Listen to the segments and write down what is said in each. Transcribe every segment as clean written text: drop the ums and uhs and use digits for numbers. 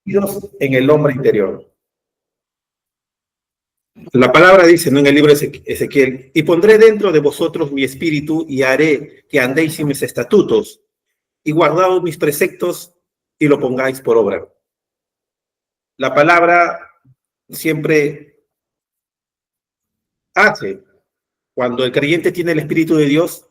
en el hombre interior. La palabra dice, ¿no?, en el libro de Ezequiel: y pondré dentro de vosotros mi espíritu y haré que andéis en mis estatutos y guardaos mis preceptos y lo pongáis por obra. La palabra siempre hace, cuando el creyente tiene el Espíritu de Dios,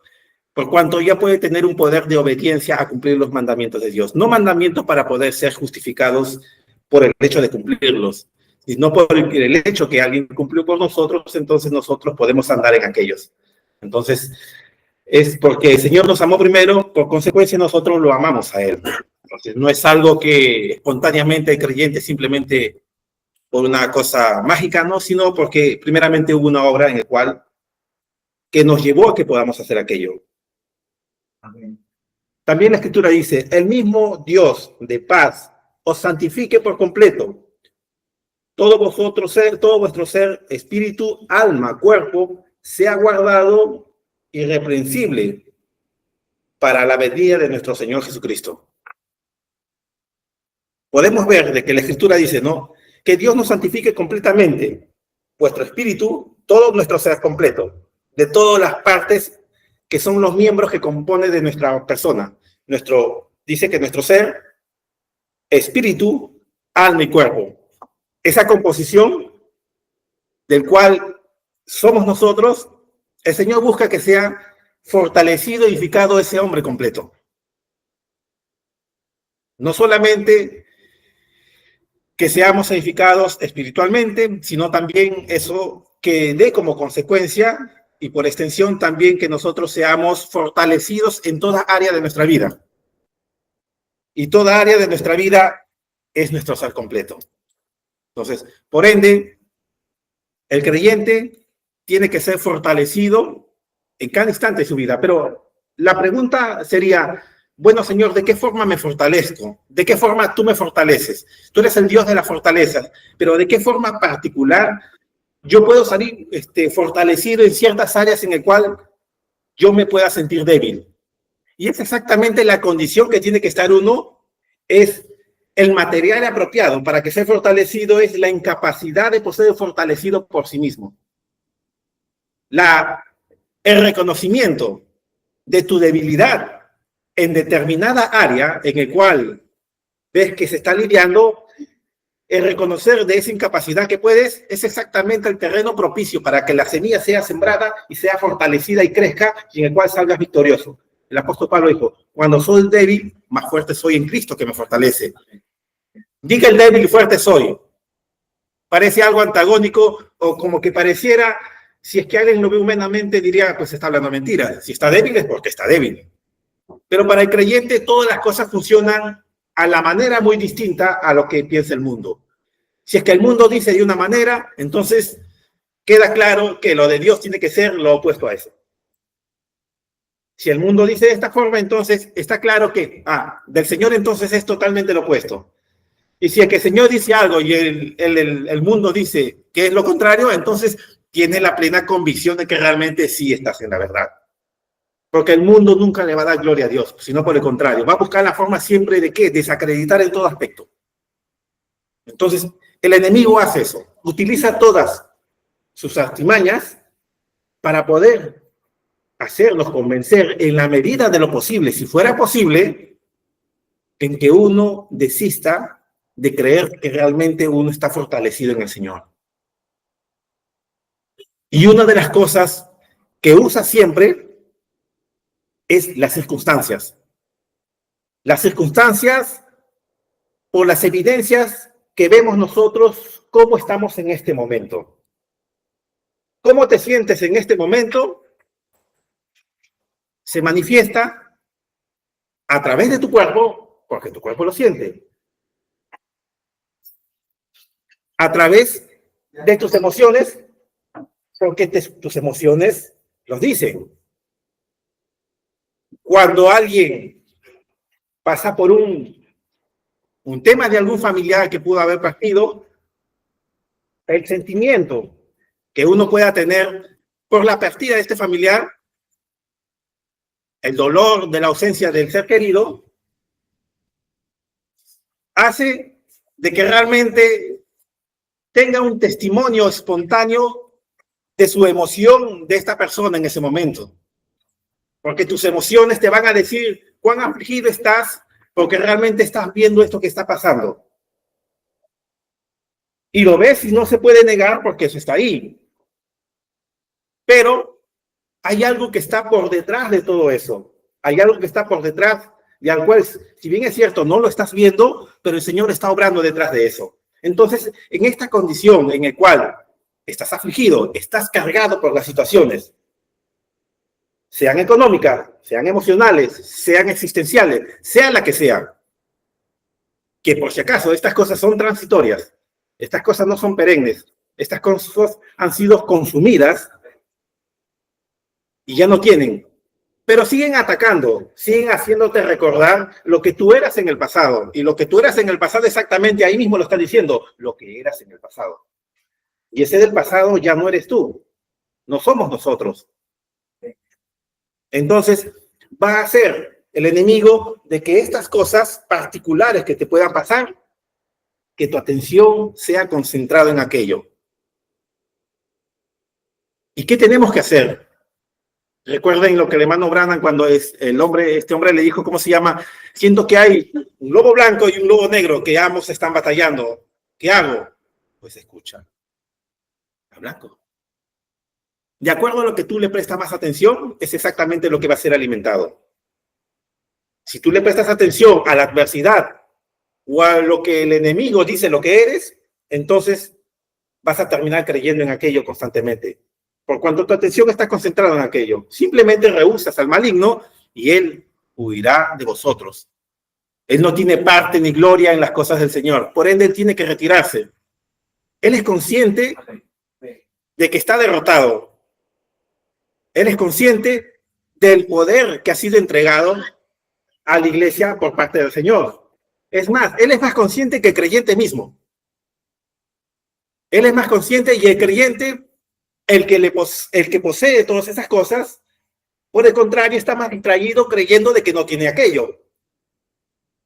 por cuanto ya puede tener un poder de obediencia a cumplir los mandamientos de Dios. No mandamientos para poder ser justificados por el hecho de cumplirlos, sino por el hecho que alguien cumplió por nosotros, entonces nosotros podemos andar en aquellos. Entonces, es porque el Señor nos amó primero, por consecuencia nosotros lo amamos a Él. Entonces, no es algo que espontáneamente el creyente simplemente por una cosa mágica, no, sino porque primeramente hubo una obra en la cual que nos llevó a que podamos hacer aquello. Amén. También la Escritura dice: el mismo Dios de paz os santifique por completo. Todo vuestro ser, espíritu, alma, cuerpo, sea guardado irreprensible para la venida de nuestro Señor Jesucristo. Podemos ver de que la Escritura dice, ¿no?, que Dios nos santifique completamente, vuestro espíritu, todo nuestro ser completo, de todas las partes que son los miembros que componen de nuestra persona. Dice que nuestro ser, espíritu, alma y cuerpo. Esa composición del cual somos nosotros, el Señor busca que sea fortalecido, edificado ese hombre completo. No solamente que seamos edificados espiritualmente, sino también eso que dé como consecuencia y por extensión también que nosotros seamos fortalecidos en toda área de nuestra vida. Y toda área de nuestra vida es nuestro ser completo. Entonces, por ende, el creyente tiene que ser fortalecido en cada instante de su vida. Pero la pregunta sería: bueno, Señor, ¿de qué forma me fortalezco? ¿De qué forma tú me fortaleces? Tú eres el Dios de la fortaleza, pero ¿de qué forma particular yo puedo salir fortalecido en ciertas áreas en las cuales yo me pueda sentir débil? Y es exactamente la condición que tiene que estar uno, es el material apropiado para que sea fortalecido, es la incapacidad de ser fortalecido por sí mismo. El reconocimiento de tu debilidad en determinada área en el cual ves que se está lidiando, el reconocer de esa incapacidad que puedes, es exactamente el terreno propicio para que la semilla sea sembrada y sea fortalecida y crezca, y en el cual salgas victorioso. El apóstol Pablo dijo: cuando soy débil, más fuerte soy en Cristo que me fortalece. Diga el débil y fuerte soy. Parece algo antagónico, o como que pareciera, si es que alguien lo ve humanamente, diría, pues está hablando mentira. Si está débil es porque está débil. Pero para el creyente todas las cosas funcionan a la manera muy distinta a lo que piensa el mundo. Si es que el mundo dice de una manera, entonces queda claro que lo de Dios tiene que ser lo opuesto a eso. Si el mundo dice de esta forma, entonces está claro que del Señor entonces es totalmente lo opuesto. Y si es que el Señor dice algo y el mundo dice que es lo contrario, entonces tiene la plena convicción de que realmente sí estás en la verdad. Porque el mundo nunca le va a dar gloria a Dios, sino por el contrario, va a buscar la forma siempre de ¿qué? Desacreditar en todo aspecto. Entonces, el enemigo hace eso, utiliza todas sus artimañas para poder hacernos convencer en la medida de lo posible, si fuera posible, en que uno desista de creer que realmente uno está fortalecido en el Señor. Y una de las cosas que usa siempre es las circunstancias. Las circunstancias por las evidencias que vemos nosotros, cómo estamos en este momento. ¿Cómo te sientes en este momento? Se manifiesta a través de tu cuerpo, porque tu cuerpo lo siente. A través de tus emociones, porque tus emociones los dicen. Cuando alguien pasa por un tema de algún familiar que pudo haber partido, el sentimiento que uno pueda tener por la partida de este familiar, el dolor de la ausencia del ser querido, hace de que realmente tenga un testimonio espontáneo de su emoción de esta persona en ese momento. Porque tus emociones te van a decir cuán afligido estás, porque realmente estás viendo esto que está pasando. Y lo ves y no se puede negar porque eso está ahí. Pero hay algo que está por detrás de todo eso. Hay algo que está por detrás y al cual, si bien es cierto, no lo estás viendo, pero el Señor está obrando detrás de eso. Entonces, en esta condición en la cual estás afligido, estás cargado por las situaciones, sean económicas, sean emocionales, sean existenciales, sea la que sea, que por si acaso estas cosas son transitorias, estas cosas no son perennes, estas cosas han sido consumidas y ya no tienen, pero siguen atacando, siguen haciéndote recordar lo que tú eras en el pasado, y lo que tú eras en el pasado exactamente ahí mismo lo está diciendo, lo que eras en el pasado. Y ese del pasado ya no eres tú, no somos nosotros. Entonces, va a ser el enemigo de que estas cosas particulares que te puedan pasar, que tu atención sea concentrada en aquello. ¿Y qué tenemos que hacer? Recuerden lo que el hermano Branham cuando este hombre le dijo, ¿cómo se llama? Siento que hay un lobo blanco y un lobo negro que ambos están batallando. ¿Qué hago? Pues escucha. A blanco. De acuerdo a lo que tú le prestas más atención, es exactamente lo que va a ser alimentado. Si tú le prestas atención a la adversidad o a lo que el enemigo dice lo que eres, entonces vas a terminar creyendo en aquello constantemente. Por cuanto tu atención está concentrada en aquello, simplemente rehusas al maligno y él huirá de vosotros. Él no tiene parte ni gloria en las cosas del Señor, por ende él tiene que retirarse. Él es consciente de que está derrotado. Él es consciente del poder que ha sido entregado a la iglesia por parte del Señor. Es más, él es más consciente que el creyente mismo. Él es más consciente y el creyente, el que posee todas esas cosas, por el contrario, está más distraído creyendo de que no tiene aquello.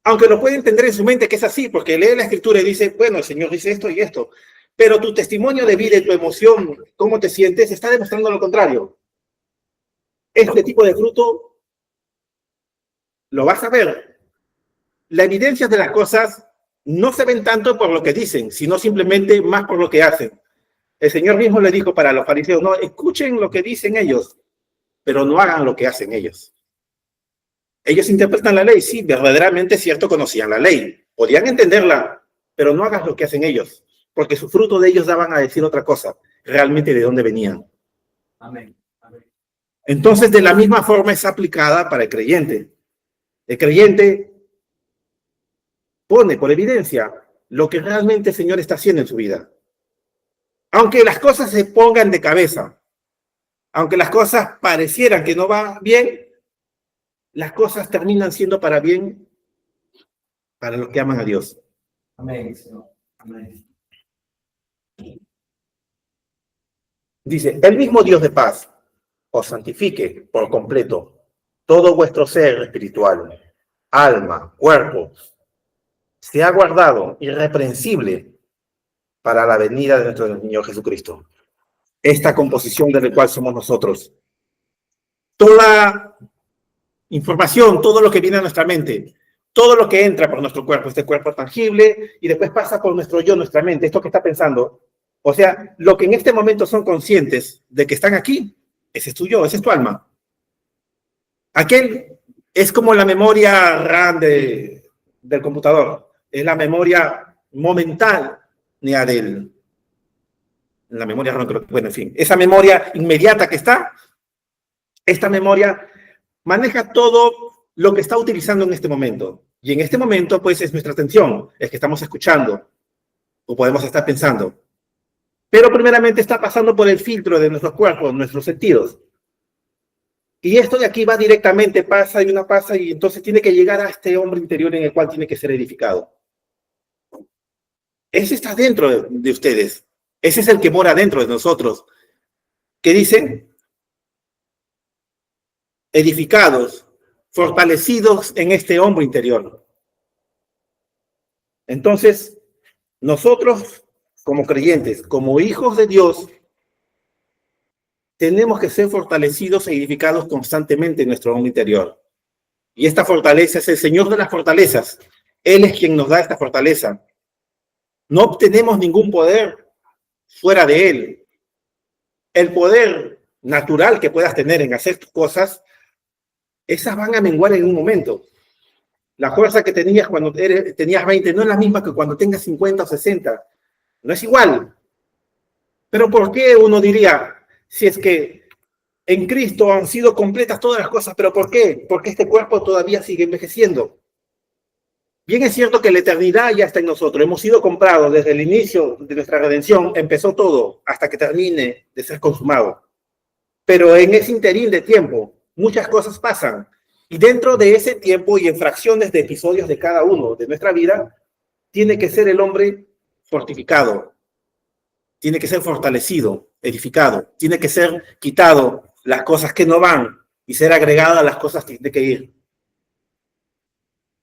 Aunque lo puede entender en su mente que es así, porque lee la escritura y dice, bueno, el Señor dice esto y esto. Pero tu testimonio de vida y tu emoción, cómo te sientes, está demostrando lo contrario. Este tipo de fruto lo vas a ver. La evidencia de las cosas no se ven tanto por lo que dicen, sino simplemente más por lo que hacen. El Señor mismo le dijo para los fariseos, no, escuchen lo que dicen ellos, pero no hagan lo que hacen ellos. Ellos interpretan la ley, sí, verdaderamente es cierto, conocían la ley, podían entenderla, pero no hagas lo que hacen ellos, porque su fruto de ellos daban a decir otra cosa, realmente de dónde venían. Amén. Amén. Entonces, de la misma forma es aplicada para el creyente. El creyente pone por evidencia lo que realmente el Señor está haciendo en su vida. Aunque las cosas se pongan de cabeza, aunque las cosas parecieran que no van bien, las cosas terminan siendo para bien para los que aman a Dios. Amén, Señor. Amén. Dice, el mismo Dios de paz os santifique por completo todo vuestro ser espiritual, alma, cuerpo, sea guardado irreprensible para la venida de nuestro Señor Jesucristo. Esta composición de la cual somos nosotros. Toda información, todo lo que viene a nuestra mente, todo lo que entra por nuestro cuerpo, este cuerpo tangible, y después pasa por nuestro yo, nuestra mente, esto que está pensando. O sea, lo que en este momento son conscientes de que están aquí, ese es tu yo, ese es tu alma. Aquel es como la memoria RAM del computador, es la memoria momentánea la memoria RAM, bueno, en fin, esa memoria inmediata que está, esta memoria maneja todo lo que está utilizando en este momento. Y en este momento, pues, es nuestra atención, es que estamos escuchando, o podemos estar pensando. Pero primeramente está pasando por el filtro de nuestros cuerpos, nuestros sentidos. Y esto de aquí va directamente, pasa y entonces tiene que llegar a este hombre interior en el cual tiene que ser edificado. Ese está dentro de ustedes. Ese es el que mora dentro de nosotros. ¿Qué dicen? Edificados, fortalecidos en este hombre interior. Entonces, nosotros, como creyentes, como hijos de Dios, tenemos que ser fortalecidos e edificados constantemente en nuestro hombre interior. Y esta fortaleza es el Señor de las fortalezas. Él es quien nos da esta fortaleza. No obtenemos ningún poder fuera de Él. El poder natural que puedas tener en hacer cosas, esas van a menguar en un momento. La fuerza que tenías cuando tenías 20 no es la misma que cuando tengas 50 o 60. No es igual. Pero ¿por qué uno diría, si es que en Cristo han sido completas todas las cosas, pero ¿por qué? Porque este cuerpo todavía sigue envejeciendo. Bien es cierto que la eternidad ya está en nosotros. Hemos sido comprados desde el inicio de nuestra redención. Empezó todo hasta que termine de ser consumado. Pero en ese interín de tiempo, muchas cosas pasan. Y dentro de ese tiempo y en fracciones de episodios de cada uno de nuestra vida, tiene que ser el hombre fortificado. Tiene que ser fortalecido, edificado. Tiene que ser quitado las cosas que no van y ser agregadas las cosas que tienen que ir.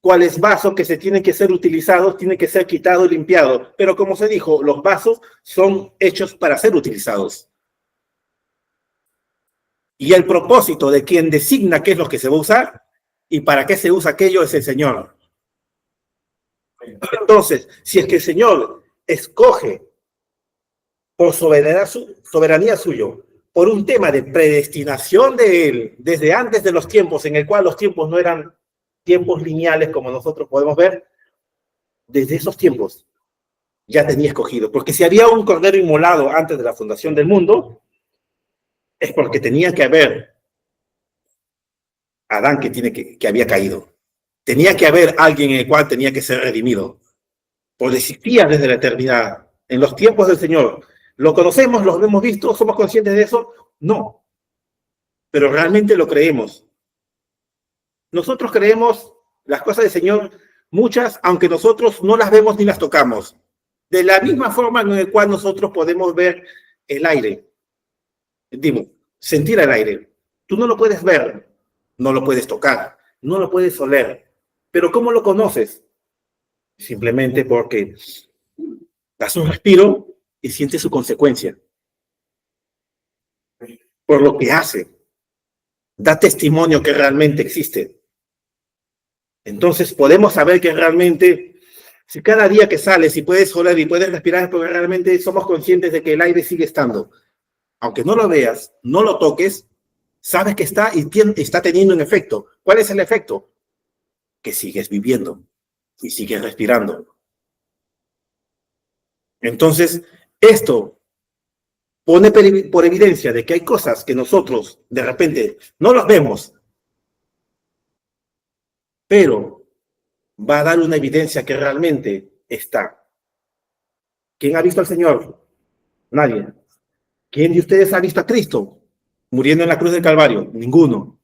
Cuáles vasos que se tienen que ser utilizados, tienen que ser quitados y limpiados. Pero como se dijo, los vasos son hechos para ser utilizados. Y el propósito de quien designa qué es lo que se va a usar y para qué se usa aquello es el Señor. Entonces, si es que el Señor escoge por soberanía suyo, por un tema de predestinación de Él, desde antes de los tiempos, en el cual los tiempos no eran tiempos lineales como nosotros podemos ver, desde esos tiempos ya tenía escogido. Porque si había un cordero inmolado antes de la fundación del mundo, es porque tenía que haber Adán que había caído. Tenía que haber alguien en el cual tenía que ser redimido. Pues existía desde la eternidad, en los tiempos del Señor. ¿Lo conocemos? ¿Lo hemos visto? ¿Somos conscientes de eso? No. Pero realmente lo creemos. Nosotros creemos las cosas del Señor, muchas, aunque nosotros no las vemos ni las tocamos. De la misma forma en la cual nosotros podemos ver el aire. Digo, sentir el aire. Tú no lo puedes ver, no lo puedes tocar, no lo puedes oler. Pero ¿cómo lo conoces? Simplemente porque das un respiro y sientes su consecuencia. Por lo que hace. Da testimonio que realmente existe. Entonces podemos saber que realmente, si cada día que sales y puedes oler y puedes respirar, porque realmente somos conscientes de que el aire sigue estando. Aunque no lo veas, no lo toques, sabes que está y está teniendo un efecto. ¿Cuál es el efecto? Que sigues viviendo y sigues respirando. Entonces, esto pone por evidencia de que hay cosas que nosotros de repente no las vemos, pero va a dar una evidencia que realmente está. ¿Quién ha visto al Señor? Nadie. ¿Quién de ustedes ha visto a Cristo muriendo en la cruz del Calvario? Ninguno.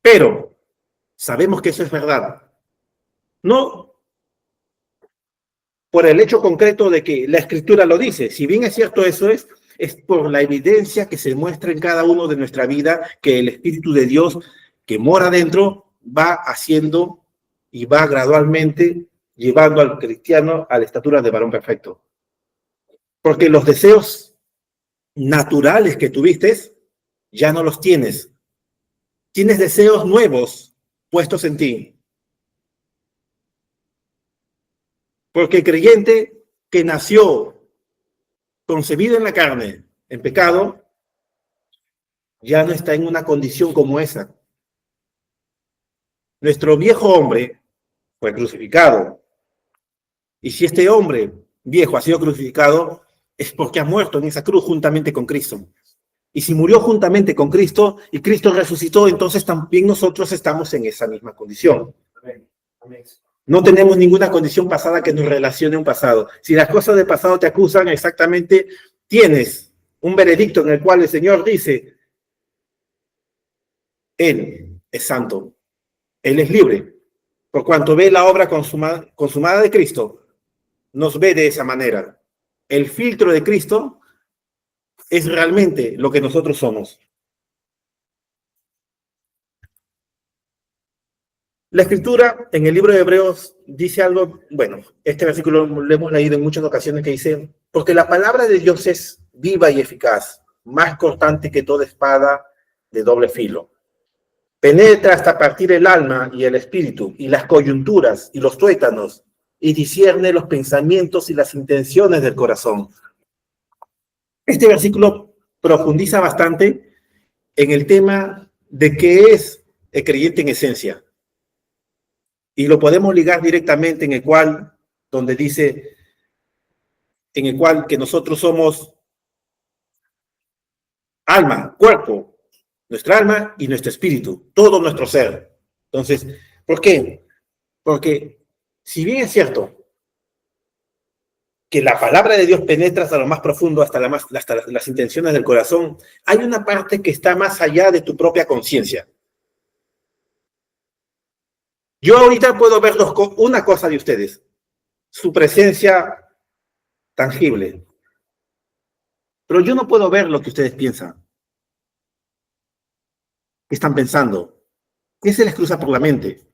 Pero sabemos que eso es verdad. No por el hecho concreto de que la Escritura lo dice. Si bien es cierto eso es por la evidencia que se muestra en cada uno de nuestra vida, que el Espíritu de Dios que mora dentro va haciendo y va gradualmente llevando al cristiano a la estatura de varón perfecto. Porque los deseos naturales que tuviste ya no los tienes. Tienes deseos nuevos puestos en ti. Porque el creyente que nació concebido en la carne, en pecado, ya no está en una condición como esa. Nuestro viejo hombre fue crucificado. Y si este hombre viejo ha sido crucificado, es porque ha muerto en esa cruz juntamente con Cristo. Y si murió juntamente con Cristo y Cristo resucitó, entonces también nosotros estamos en esa misma condición. No tenemos ninguna condición pasada que nos relacione a un pasado. Si las cosas del pasado te acusan, exactamente tienes un veredicto en el cual el Señor dice, Él es santo, Él es libre. Por cuanto ve la obra consumada de Cristo, nos ve de esa manera. El filtro de Cristo es realmente lo que nosotros somos. La escritura en el libro de Hebreos dice algo, bueno, este versículo lo hemos leído en muchas ocasiones que dice, porque la palabra de Dios es viva y eficaz, más cortante que toda espada de doble filo. Penetra hasta partir el alma y el espíritu, y las coyunturas y los tuétanos, y discierne los pensamientos y las intenciones del corazón. Este versículo profundiza bastante en el tema de qué es el creyente en esencia. Y lo podemos ligar directamente en el cual, donde dice, en el cual que nosotros somos alma, cuerpo, nuestra alma y nuestro espíritu, todo nuestro ser. Entonces, ¿por qué? Porque si bien es cierto que la palabra de Dios penetra hasta lo más profundo, hasta las intenciones del corazón, hay una parte que está más allá de tu propia conciencia. Yo ahorita puedo ver una cosa de ustedes, su presencia tangible, pero yo no puedo ver lo que ustedes piensan, qué están pensando, qué se les cruza por la mente,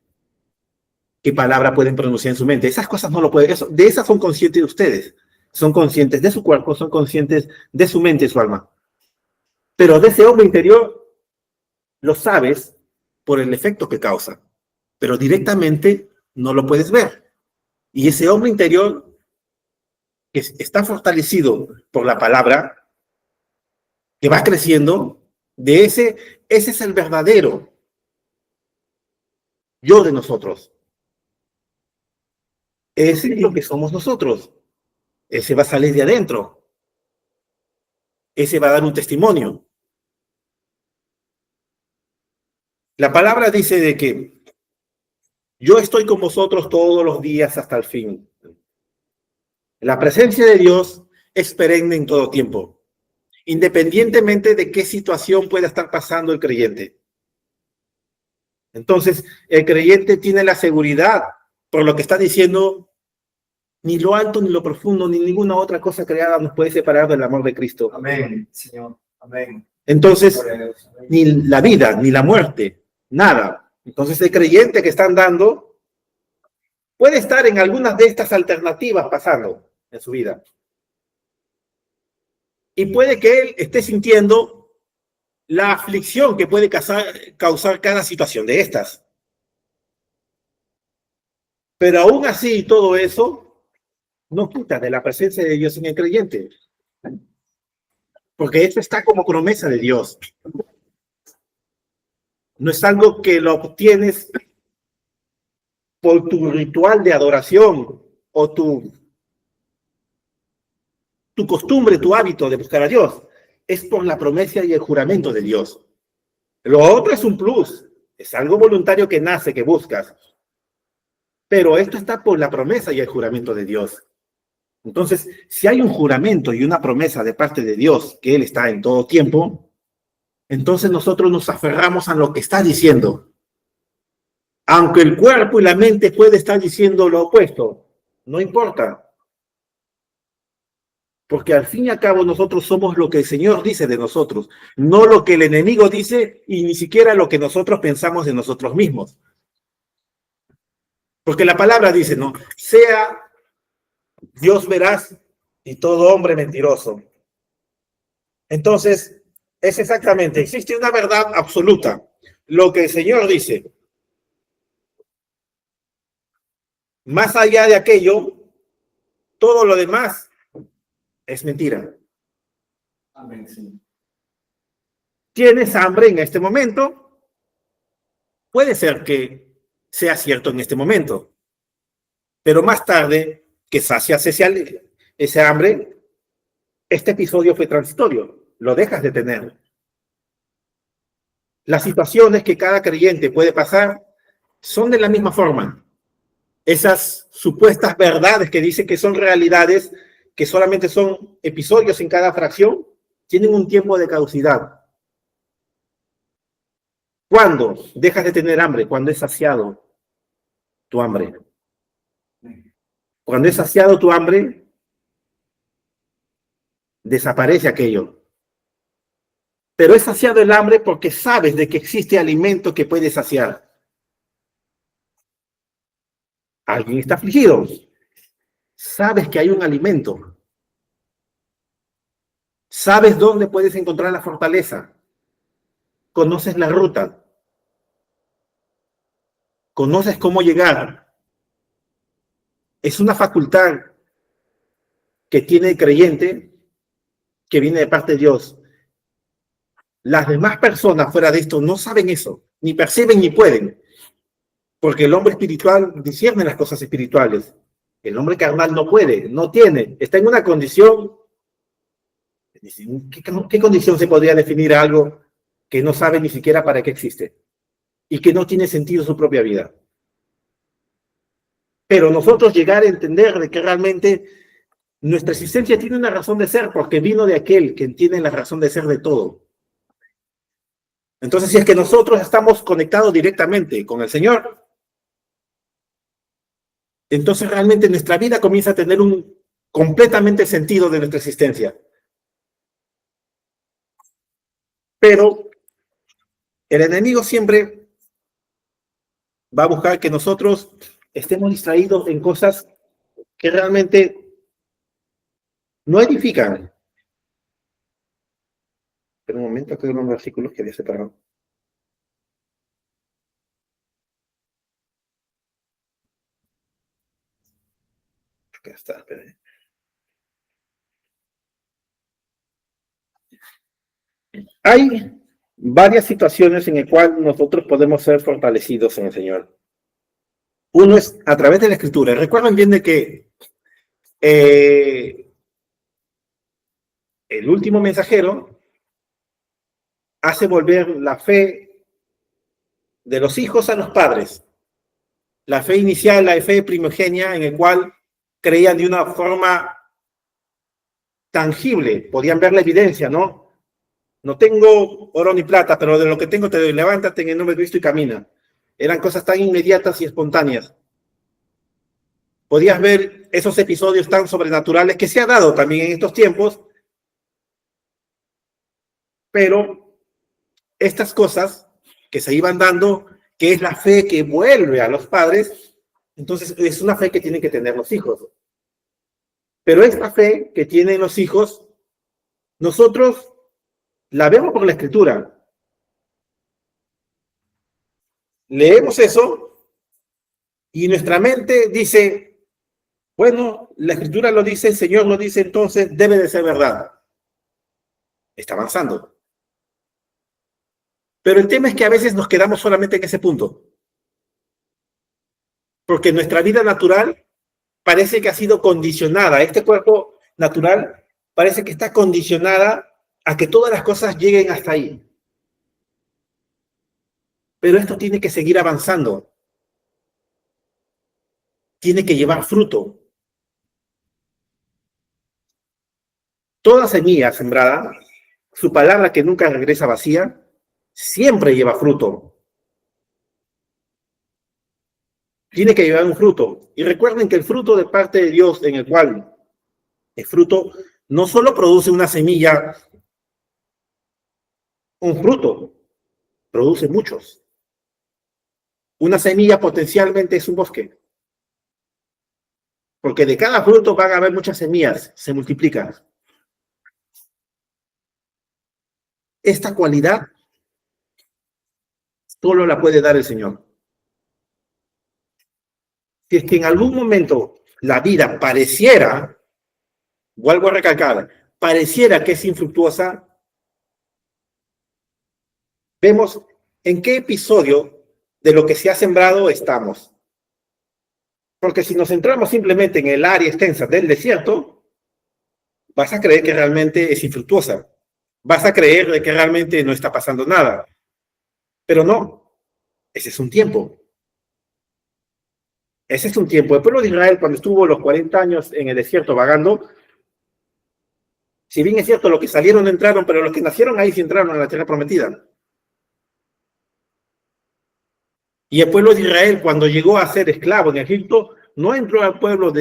qué palabra pueden pronunciar en su mente. Esas cosas no lo pueden, de esas son conscientes de ustedes, son conscientes de su cuerpo, son conscientes de su mente y su alma. Pero de ese hombre interior lo sabes por el efecto que causa, pero directamente no lo puedes ver. Y ese hombre interior que está fortalecido por la palabra, que va creciendo, ese es el verdadero yo de nosotros. Ese es lo que somos nosotros. Ese va a salir de adentro. Ese va a dar un testimonio. La palabra dice de que yo estoy con vosotros todos los días hasta el fin. La presencia de Dios es perenne en todo tiempo, independientemente de qué situación pueda estar pasando el creyente. Entonces, el creyente tiene la seguridad, por lo que está diciendo, ni lo alto, ni lo profundo, ni ninguna otra cosa creada nos puede separar del amor de Cristo. Amén, Señor. Amén. Entonces, ni la vida, ni la muerte, nada. Entonces, el creyente que está andando puede estar en algunas de estas alternativas pasando en su vida. Y puede que él esté sintiendo la aflicción que puede causar cada situación de estas. Pero aún así, todo eso no quita de la presencia de Dios en el creyente. Porque eso está como promesa de Dios. No es algo que lo obtienes por tu ritual de adoración o tu costumbre, tu hábito de buscar a Dios. Es por la promesa y el juramento de Dios. Lo otro es un plus. Es algo voluntario que nace, que buscas. Pero esto está por la promesa y el juramento de Dios. Entonces, si hay un juramento y una promesa de parte de Dios, que Él está en todo tiempo, entonces nosotros nos aferramos a lo que está diciendo. Aunque el cuerpo y la mente puede estar diciendo lo opuesto, no importa. Porque al fin y al cabo nosotros somos lo que el Señor dice de nosotros, no lo que el enemigo dice y ni siquiera lo que nosotros pensamos de nosotros mismos. Porque la palabra dice, ¿no? Sea Dios veraz y todo hombre mentiroso. Entonces, es exactamente, existe una verdad absoluta. Lo que el Señor dice. Más allá de aquello, todo lo demás es mentira. Amén, sí. ¿Tienes hambre en este momento? Puede ser que sea cierto en este momento. Pero más tarde, que sacias ese hambre, este episodio fue transitorio. Lo dejas de tener. Las situaciones que cada creyente puede pasar son de la misma forma. Esas supuestas verdades que dicen que son realidades, que solamente son episodios en cada fracción, tienen un tiempo de caducidad. ¿Cuándo dejas de tener hambre? Cuando es saciado tu hambre. Cuando es saciado tu hambre, desaparece aquello. Pero es saciado el hambre porque sabes de que existe alimento que puede saciar. Alguien está afligido. Sabes que hay un alimento. Sabes dónde puedes encontrar la fortaleza. Conoces la ruta. Conoces cómo llegar. Es una facultad que tiene el creyente que viene de parte de Dios. Las demás personas fuera de esto no saben eso, ni perciben ni pueden, porque el hombre espiritual discierne las cosas espirituales. El hombre carnal no puede, no tiene, está en una condición. ¿Qué condición se podría definir a algo que no sabe ni siquiera para qué existe y que no tiene sentido su propia vida? Pero nosotros llegar a entender de que realmente nuestra existencia tiene una razón de ser, porque vino de aquel que tiene la razón de ser de todo. Entonces, si es que nosotros estamos conectados directamente con el Señor, entonces realmente nuestra vida comienza a tener un completamente sentido de nuestra existencia. Pero el enemigo siempre va a buscar que nosotros estemos distraídos en cosas que realmente no edifican. Pero un momento, que hay unos versículos que había separado. Acá está, espera. Hay varias situaciones en las cuales nosotros podemos ser fortalecidos en el Señor. Uno es a través de la Escritura. Recuerden bien de que el último mensajero hace volver la fe de los hijos a los padres. La fe inicial, la fe primogenia, en el cual creían de una forma tangible, podían ver la evidencia, ¿no? No tengo oro ni plata, pero de lo que tengo te doy, levántate en el nombre de Cristo y camina. Eran cosas tan inmediatas y espontáneas. Podías ver esos episodios tan sobrenaturales que se ha dado también en estos tiempos, pero estas cosas que se iban dando, que es la fe que vuelve a los padres, entonces es una fe que tienen que tener los hijos. Pero esta fe que tienen los hijos, nosotros la vemos por la Escritura. Leemos eso y nuestra mente dice, bueno, la Escritura lo dice, el Señor lo dice, entonces debe de ser verdad. Está avanzando. Pero el tema es que a veces nos quedamos solamente en ese punto. Porque nuestra vida natural parece que ha sido condicionada. Este cuerpo natural parece que está condicionada a que todas las cosas lleguen hasta ahí. Pero esto tiene que seguir avanzando. Tiene que llevar fruto. Toda semilla sembrada, su palabra que nunca regresa vacía, siempre lleva fruto. Tiene que llevar un fruto. Y recuerden que el fruto de parte de Dios, en el cual el fruto no solo produce una semilla, un fruto, produce muchos. Una semilla potencialmente es un bosque. Porque de cada fruto van a haber muchas semillas, se multiplican. Esta cualidad solo la puede dar el Señor. Si es que en algún momento la vida pareciera, vuelvo a recalcar, pareciera que es infructuosa, vemos en qué episodio de lo que se ha sembrado estamos. Porque si nos centramos simplemente en el área extensa del desierto, vas a creer que realmente es infructuosa. Vas a creer de que realmente no está pasando nada. Pero no, ese es un tiempo. Ese es un tiempo. El pueblo de Israel, cuando estuvo los 40 años en el desierto vagando, si bien es cierto, los que salieron no entraron, pero los que nacieron ahí sí entraron a la tierra prometida. Y el pueblo de Israel, cuando llegó a ser esclavo en Egipto, no entró al pueblo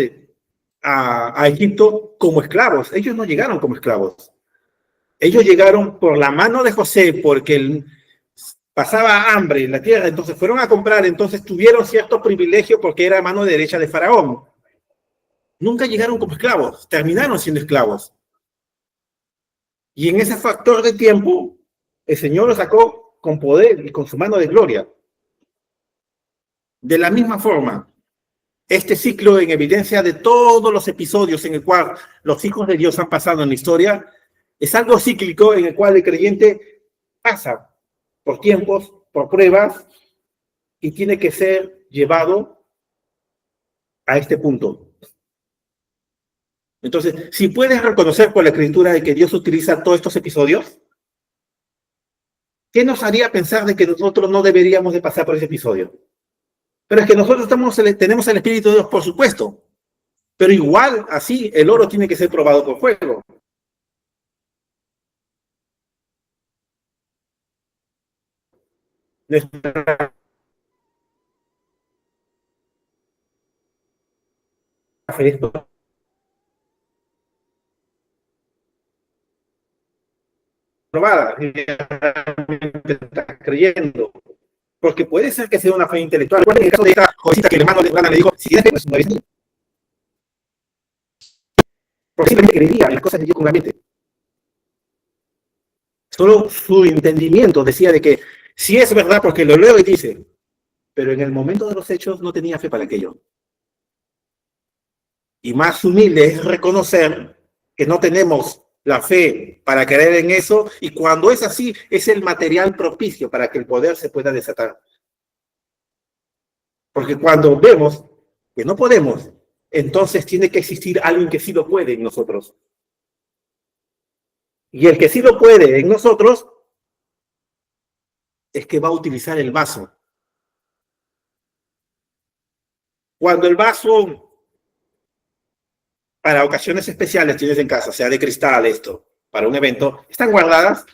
a Egipto como esclavos. Ellos no llegaron como esclavos. Ellos llegaron por la mano de José, porque pasaba hambre en la tierra, entonces fueron a comprar, entonces tuvieron cierto privilegio porque era mano derecha de Faraón. Nunca llegaron como esclavos, terminaron siendo esclavos. Y en ese factor de tiempo, el Señor los sacó con poder y con su mano de gloria. De la misma forma, este ciclo en evidencia de todos los episodios en el cual los hijos de Dios han pasado en la historia, es algo cíclico en el cual el creyente pasa por tiempos, por pruebas, y tiene que ser llevado a este punto. Entonces, si puedes reconocer por la Escritura de que Dios utiliza todos estos episodios, ¿qué nos haría pensar de que nosotros no deberíamos de pasar por ese episodio? Pero es que nosotros tenemos el Espíritu de Dios, por supuesto, pero igual así el oro tiene que ser probado por fuego. Nuestra fe es probada, estás creyendo. Porque puede ser que sea una fe intelectual. Recuerden el caso de esta jovencita que el hermano le dijo, si tienes fe, pues no eres niño. Porque simplemente creía en las cosas de Dios con la mente. Solo su entendimiento decía de que sí es verdad porque lo leo y dice, pero en el momento de los hechos no tenía fe para aquello. Y más humilde es reconocer que no tenemos la fe para creer en eso, y cuando es así, es el material propicio para que el poder se pueda desatar. Porque cuando vemos que no podemos, entonces tiene que existir alguien que sí lo puede en nosotros. Y el que sí lo puede en nosotros es que va a utilizar el vaso. Cuando el vaso, para ocasiones especiales tienes en casa, sea de cristal esto, para un evento, están guardadas,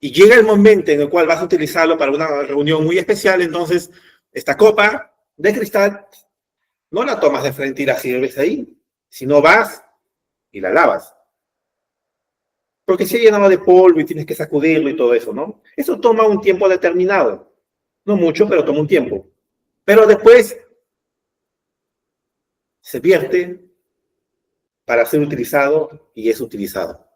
y llega el momento en el cual vas a utilizarlo para una reunión muy especial, entonces esta copa de cristal no la tomas de frente y la sirves ahí, sino vas y la lavas. Porque se ha llenado de polvo y tienes que sacudirlo y todo eso, ¿no? Eso toma un tiempo determinado. No mucho, pero toma un tiempo. Pero después se vierte para ser utilizado y es utilizado.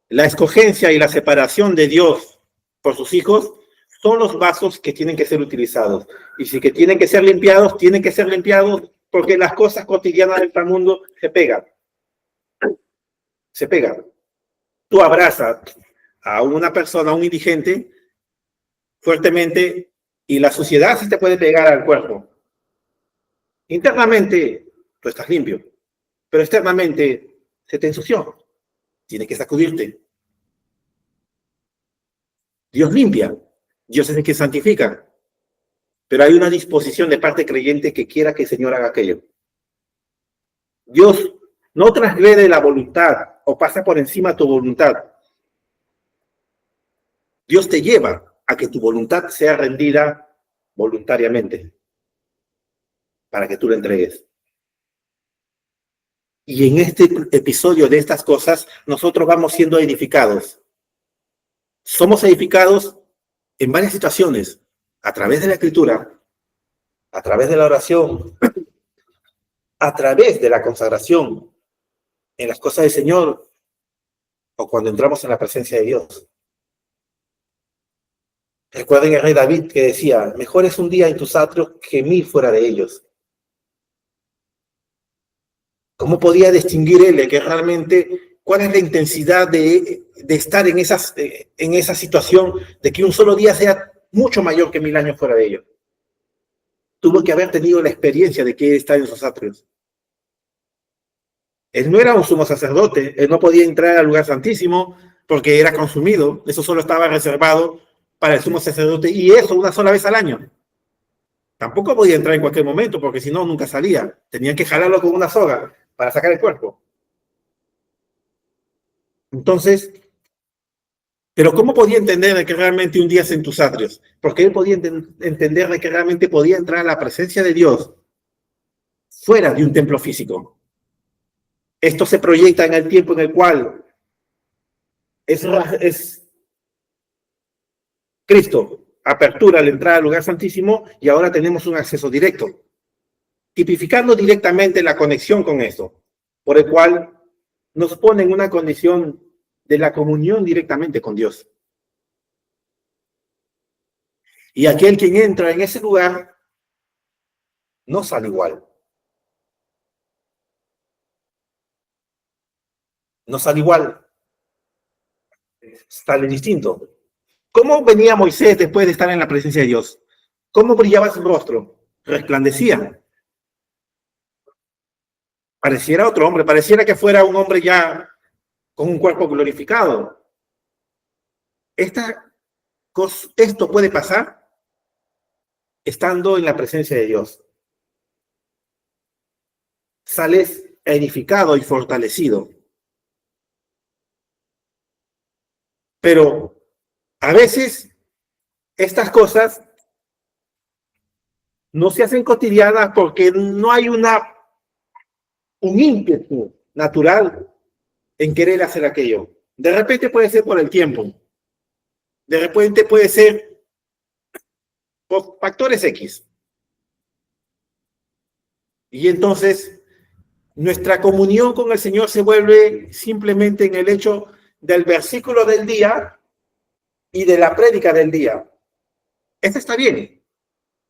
La escogencia y la separación de Dios por sus hijos son los vasos que tienen que ser utilizados. Y si que tienen que ser limpiados, tienen que ser limpiados porque las cosas cotidianas del mundo se pegan. Se pegan. Tú abrazas a una persona, a un indigente, fuertemente, y la suciedad se te puede pegar al cuerpo. Internamente, tú estás limpio, pero externamente se te ensució. Tienes que sacudirte. Dios limpia, Dios es el que santifica, pero hay una disposición de parte creyente que quiera que el Señor haga aquello. Dios no transgrede la voluntad o pasa por encima de tu voluntad. Dios te lleva a que tu voluntad sea rendida voluntariamente para que tú la entregues. Y en este episodio de estas cosas, nosotros vamos siendo edificados. Somos edificados en varias situaciones, a través de la Escritura, a través de la oración, a través de la consagración, en las cosas del Señor, o cuando entramos en la presencia de Dios. Recuerden el rey David que decía, mejor es un día en tus atrios que 1000 fuera de ellos. ¿Cómo podía distinguir él que realmente cuál es la intensidad de estar en esa situación de que un solo día sea mucho mayor que 1000 años fuera de ellos? Tuvo que haber tenido la experiencia de que está en esos atrios. Él no era un sumo sacerdote, él no podía entrar al lugar santísimo porque era consumido, eso solo estaba reservado para el sumo sacerdote, y eso una sola vez al año. Tampoco podía entrar en cualquier momento porque si no, nunca salía. Tenían que jalarlo con una soga para sacar el cuerpo. Entonces, pero ¿cómo podía entender de que realmente un día es en tus atrios? Porque él podía entender de que realmente podía entrar a la presencia de Dios fuera de un templo físico. Esto se proyecta en el tiempo en el cual es Cristo, apertura a la entrada al lugar santísimo y ahora tenemos un acceso directo, tipificando directamente la conexión con esto, por el cual nos pone en una condición de la comunión directamente con Dios. Y aquel quien entra en ese lugar no sale igual. No sale igual. Sale distinto. ¿Cómo venía Moisés después de estar en la presencia de Dios? ¿Cómo brillaba su rostro? Resplandecía. Pareciera otro hombre, pareciera que fuera un hombre ya con un cuerpo glorificado. Esto puede pasar estando en la presencia de Dios. Sales edificado y fortalecido. Pero a veces estas cosas no se hacen cotidianas porque no hay un ímpetu natural en querer hacer aquello. De repente puede ser por el tiempo. De repente puede ser por factores X. Y entonces nuestra comunión con el Señor se vuelve simplemente en el hecho del versículo del día y de la prédica del día. Esto está bien,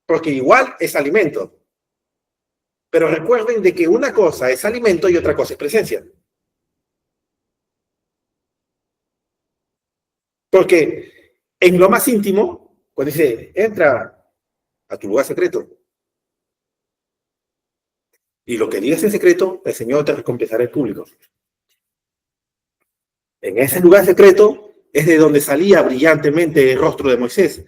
porque igual es alimento. Pero recuerden de que una cosa es alimento y otra cosa es presencia. Porque en lo más íntimo, cuando dice, entra a tu lugar secreto, y lo que digas en secreto, el Señor te recompensará en público. En ese lugar secreto es de donde salía brillantemente el rostro de Moisés,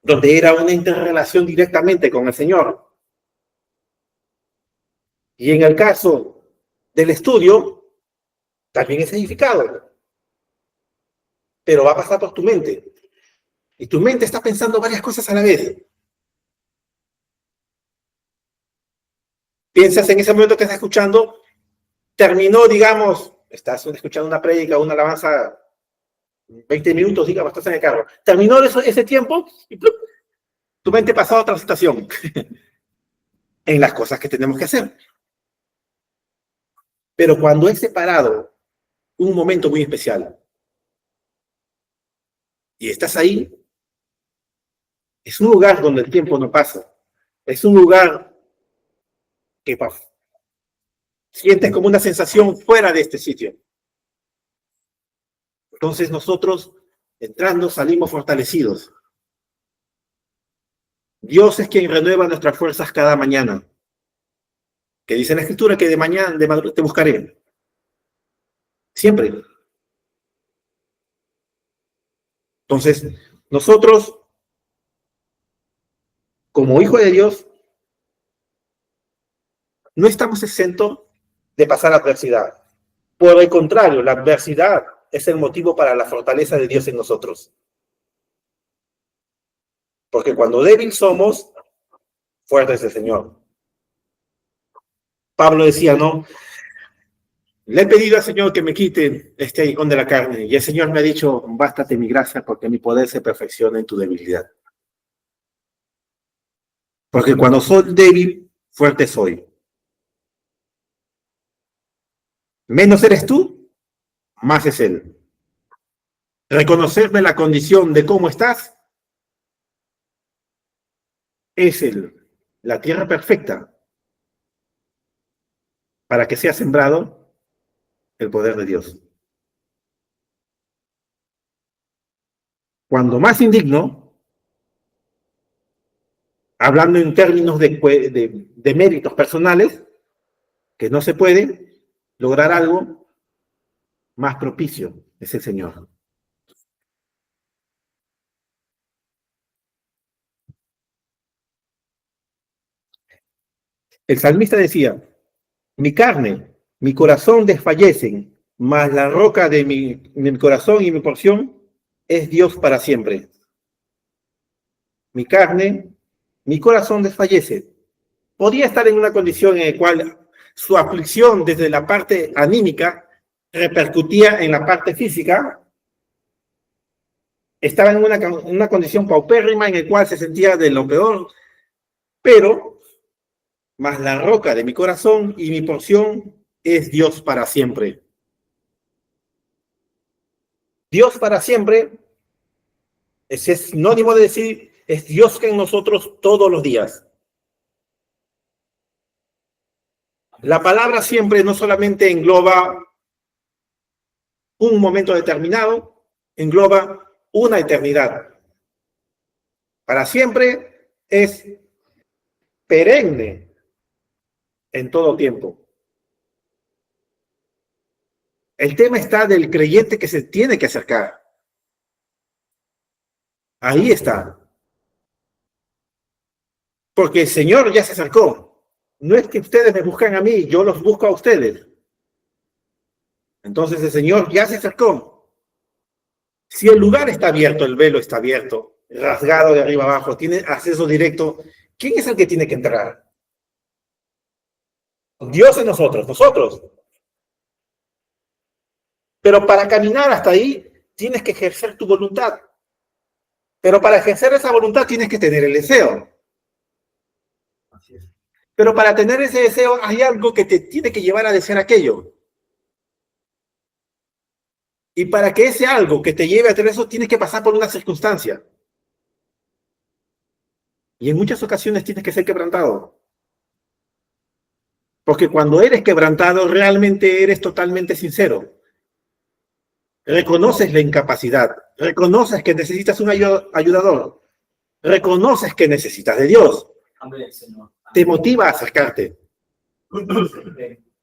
donde era una interrelación directamente con el Señor. Y en el caso del estudio, también es edificado, pero va a pasar por tu mente. Y tu mente está pensando varias cosas a la vez. Piensas en ese momento que estás escuchando, terminó, digamos, estás escuchando una prédica, una alabanza, 20 minutos, digamos, estás en el carro. Terminó ese tiempo y ¡plup! Tu mente pasó a otra situación en las cosas que tenemos que hacer. Pero cuando es separado un momento muy especial y estás ahí, es un lugar donde el tiempo no pasa. Es un lugar que sientes como una sensación fuera de este sitio. Entonces nosotros, entrando, salimos fortalecidos. Dios es quien renueva nuestras fuerzas cada mañana. Que dice en la Escritura que de mañana, de madrugada te buscaré. Siempre. Entonces, nosotros, como hijos de Dios, no estamos exentos de pasar adversidad. Por el contrario, la adversidad es el motivo para la fortaleza de Dios en nosotros. Porque cuando débil somos, fuerte es el Señor. Pablo decía, ¿no? Le he pedido al Señor que me quite este aguijón de la carne. Y el Señor me ha dicho, bástate mi gracia porque mi poder se perfecciona en tu debilidad. Porque cuando soy débil, fuerte soy. Menos eres tú, más es Él. Reconocerme la condición de cómo estás es la tierra perfecta para que sea sembrado el poder de Dios. Cuando más indigno, hablando en términos de méritos personales, que no se puede lograr algo, más propicio es el Señor. El salmista decía, mi carne, mi corazón desfallecen, mas la roca de mi corazón y mi porción es Dios para siempre. Mi carne, mi corazón desfallece. Podría estar en una condición en la cual su aflicción desde la parte anímica repercutía en la parte física, estaba en una condición paupérrima en la cual se sentía de lo peor, pero más la roca de mi corazón y mi porción es Dios para siempre. Dios para siempre es sinónimo de decir, es Dios que en nosotros todos los días. La palabra siempre no solamente engloba un momento determinado, engloba una eternidad. Para siempre es perenne en todo tiempo. El tema está del creyente que se tiene que acercar. Ahí está. Porque el Señor ya se acercó. No es que ustedes me buscan a mí, yo los busco a ustedes. Entonces el Señor ya se acercó. Si el lugar está abierto, el velo está abierto, rasgado de arriba abajo, tiene acceso directo, ¿quién es el que tiene que entrar? Dios en nosotros. Pero para caminar hasta ahí, tienes que ejercer tu voluntad. Pero para ejercer esa voluntad tienes que tener el deseo. Así es. Pero para tener ese deseo hay algo que te tiene que llevar a desear aquello. Y para que ese algo que te lleve a tener eso, tienes que pasar por una circunstancia. Y en muchas ocasiones tienes que ser quebrantado. Porque cuando eres quebrantado, realmente eres totalmente sincero. Reconoces la incapacidad. Reconoces que necesitas un ayudador. Reconoces que necesitas de Dios. Amén, Señor. Te motiva a acercarte.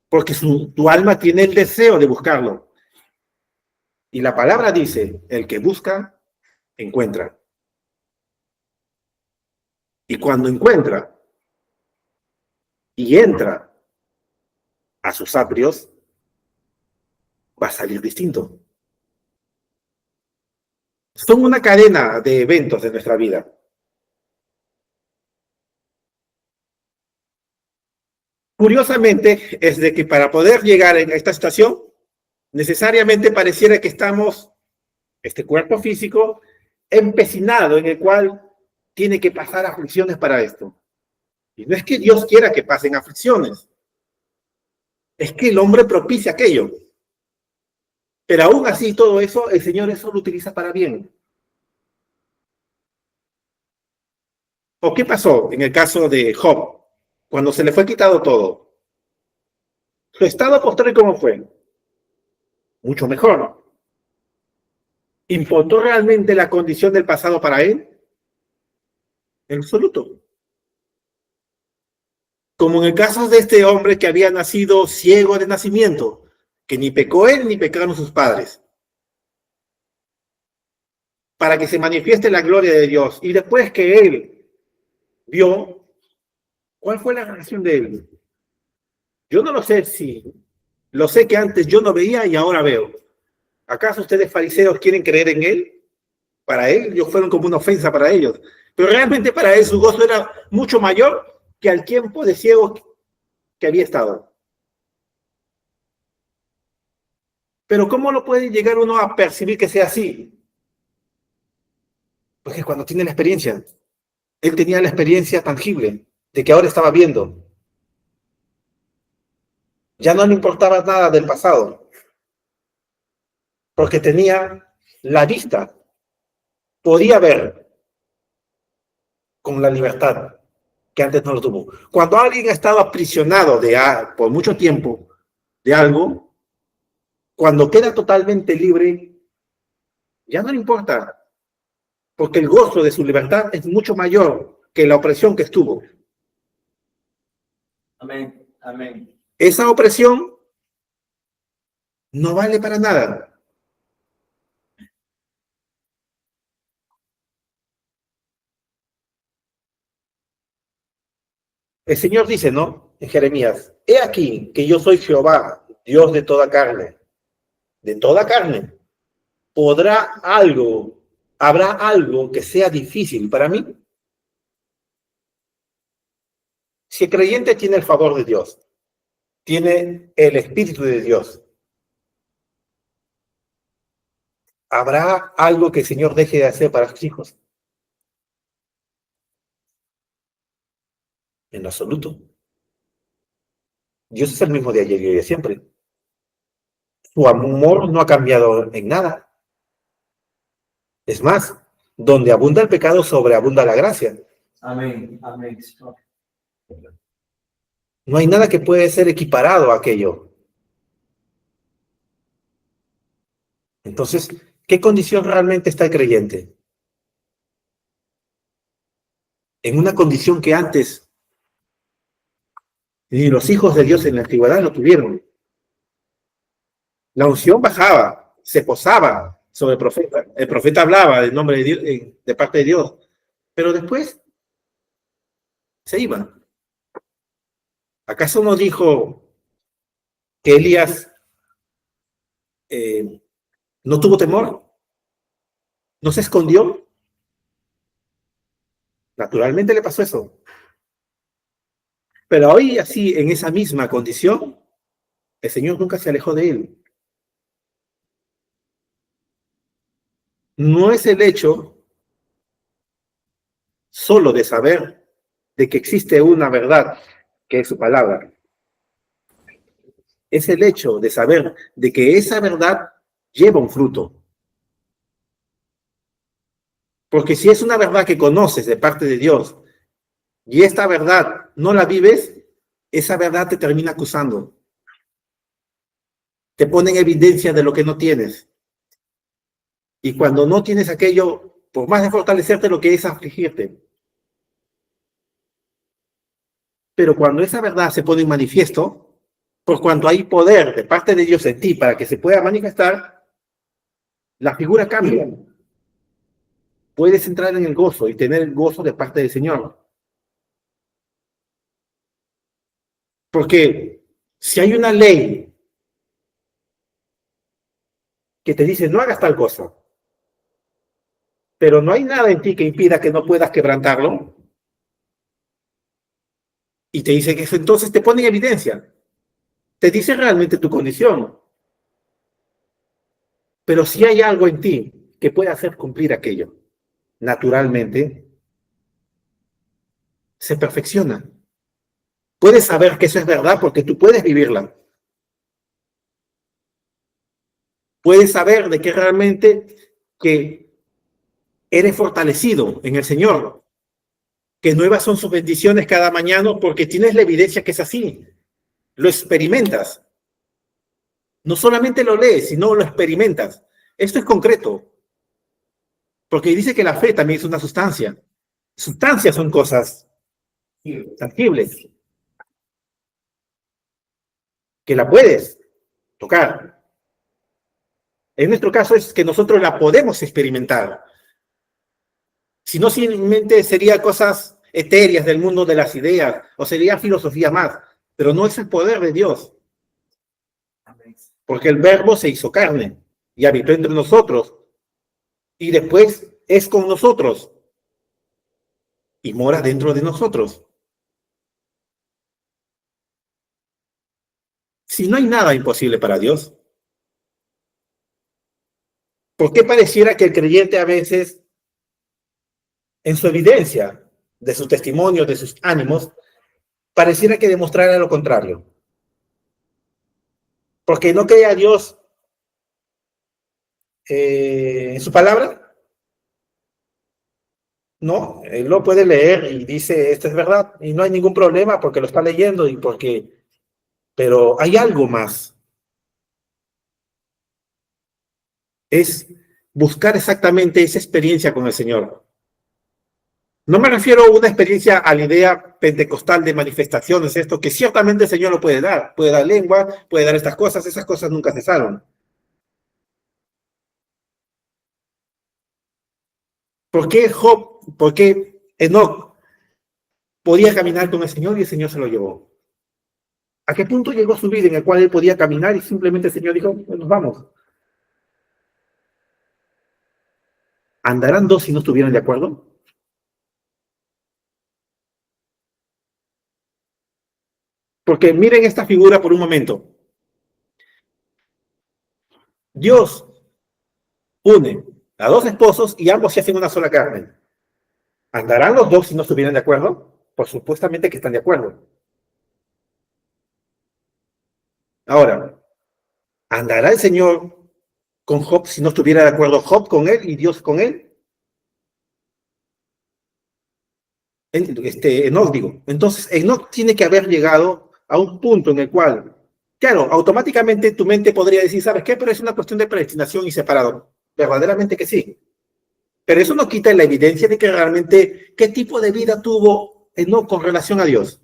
Porque tu alma tiene el deseo de buscarlo. Y la palabra dice, el que busca, encuentra. Y cuando encuentra y entra a sus atrios, va a salir distinto. Son una cadena de eventos de nuestra vida. Curiosamente, es de que para poder llegar a esta situación, necesariamente pareciera que estamos, este cuerpo físico, empecinado en el cual tiene que pasar aflicciones para esto. Y no es que Dios quiera que pasen aflicciones, es que el hombre propicia aquello. Pero aún así, todo eso, el Señor eso lo utiliza para bien. ¿O qué pasó en el caso de Job, cuando se le fue quitado todo? Su estado posterior, ¿cómo fue? Mucho mejor. ¿Importó realmente la condición del pasado para él? En absoluto. Como en el caso de este hombre que había nacido ciego de nacimiento, que ni pecó él ni pecaron sus padres, para que se manifieste la gloria de Dios. Y después que él vio, ¿cuál fue la reacción de él? Yo no lo sé si, lo sé que antes yo no veía y ahora veo. ¿Acaso ustedes fariseos quieren creer en él? Para él, ellos fueron como una ofensa para ellos. Pero realmente para él su gozo era mucho mayor que al tiempo de ciego que había estado. Pero ¿cómo lo puede llegar uno a percibir que sea así? Porque cuando tiene la experiencia, él tenía la experiencia tangible de que ahora estaba viendo. Ya no le importaba nada del pasado, porque tenía la vista, podía ver con la libertad que antes no lo tuvo. Cuando alguien ha estado aprisionado por mucho tiempo de algo, cuando queda totalmente libre, ya no le importa, porque el gozo de su libertad es mucho mayor que la opresión que estuvo. Amén. Amén. Esa opresión no vale para nada. El Señor dice, ¿no? En Jeremías, he aquí que yo soy Jehová, Dios de toda carne. De toda carne. ¿Habrá algo que sea difícil para mí? Si el creyente tiene el favor de Dios, tiene el Espíritu de Dios, ¿Habrá algo que el Señor deje de hacer para sus hijos? En lo absoluto. Dios es el mismo de ayer y de siempre. Su amor no ha cambiado en nada. Es más, donde abunda el pecado, sobreabunda la gracia. Amén. Amén, Señor. No hay nada que puede ser equiparado a aquello. Entonces, ¿qué condición realmente está el creyente? En una condición que antes ni los hijos de Dios en la antigüedad lo tuvieron. La unción bajaba, se posaba sobre el profeta. El profeta hablaba del nombre de Dios, de parte de Dios, pero después se iba. ¿Acaso no dijo que Elías no tuvo temor? ¿No se escondió? Naturalmente le pasó eso. Pero hoy así, en esa misma condición, el Señor nunca se alejó de él. No es el hecho solo de saber de que existe una verdad, que es su palabra. Es el hecho de saber de que esa verdad lleva un fruto. Porque si es una verdad que conoces de parte de Dios y esta verdad no la vives, esa verdad te termina acusando. Te pone en evidencia de lo que no tienes. Y cuando no tienes aquello, por más de fortalecerte, lo que es afligirte. Pero cuando esa verdad se pone en manifiesto, por cuanto hay poder de parte de Dios en ti para que se pueda manifestar, la figura cambia. Puedes entrar en el gozo y tener el gozo de parte del Señor. Porque si hay una ley que te dice no hagas tal cosa, pero no hay nada en ti que impida que no puedas quebrantarlo, y te dice que eso entonces te pone en evidencia, te dice realmente tu condición. Pero si hay algo en ti que puede hacer cumplir aquello, naturalmente se perfecciona. Puedes saber que eso es verdad porque tú puedes vivirla. Puedes saber de que realmente que eres fortalecido en el Señor, que nuevas son sus bendiciones cada mañana porque tienes la evidencia que es así. Lo experimentas. No solamente lo lees, sino lo experimentas. Esto es concreto, porque dice que la fe también es una sustancia. Sustancias son cosas tangibles, que la puedes tocar. En nuestro caso es que nosotros la podemos experimentar. Si no, simplemente sería cosas etéreas del mundo de las ideas, o sería filosofía más, pero no es el poder de Dios, porque el verbo se hizo carne y habitó entre nosotros, y después es con nosotros, y mora dentro de nosotros. Si no hay nada imposible para Dios, ¿por qué pareciera que el creyente a veces, en su evidencia, de sus testimonios, de sus ánimos, pareciera que demostrara lo contrario? Porque no cree a Dios en su palabra. No, él lo puede leer y dice, esto es verdad, y no hay ningún problema porque lo está leyendo y porque, pero hay algo más. Es buscar exactamente esa experiencia con el Señor. No me refiero a una experiencia a la idea pentecostal de manifestaciones, esto que ciertamente el Señor lo puede dar lengua, puede dar estas cosas, esas cosas nunca cesaron. ¿Por qué Job, por qué Enoch podía caminar con el Señor y el Señor se lo llevó? ¿A qué punto llegó su vida en el cual él podía caminar y simplemente el Señor dijo, pues nos vamos? ¿Andarán dos si no estuvieran de acuerdo? Porque miren esta figura por un momento. Dios une a dos esposos y ambos se hacen una sola carne. ¿Andarán los dos si no estuvieran de acuerdo? Pues supuestamente que están de acuerdo. Ahora, ¿andará el Señor con Job si no estuviera de acuerdo Job con él y Dios con él? Enoc, digo. Entonces, Enoc tiene que haber llegado a un punto en el cual, claro, automáticamente tu mente podría decir, ¿sabes qué? Pero es una cuestión de predestinación y separado. Verdaderamente que sí. Pero eso no quita la evidencia de que realmente, ¿qué tipo de vida tuvo Enoc con relación a Dios?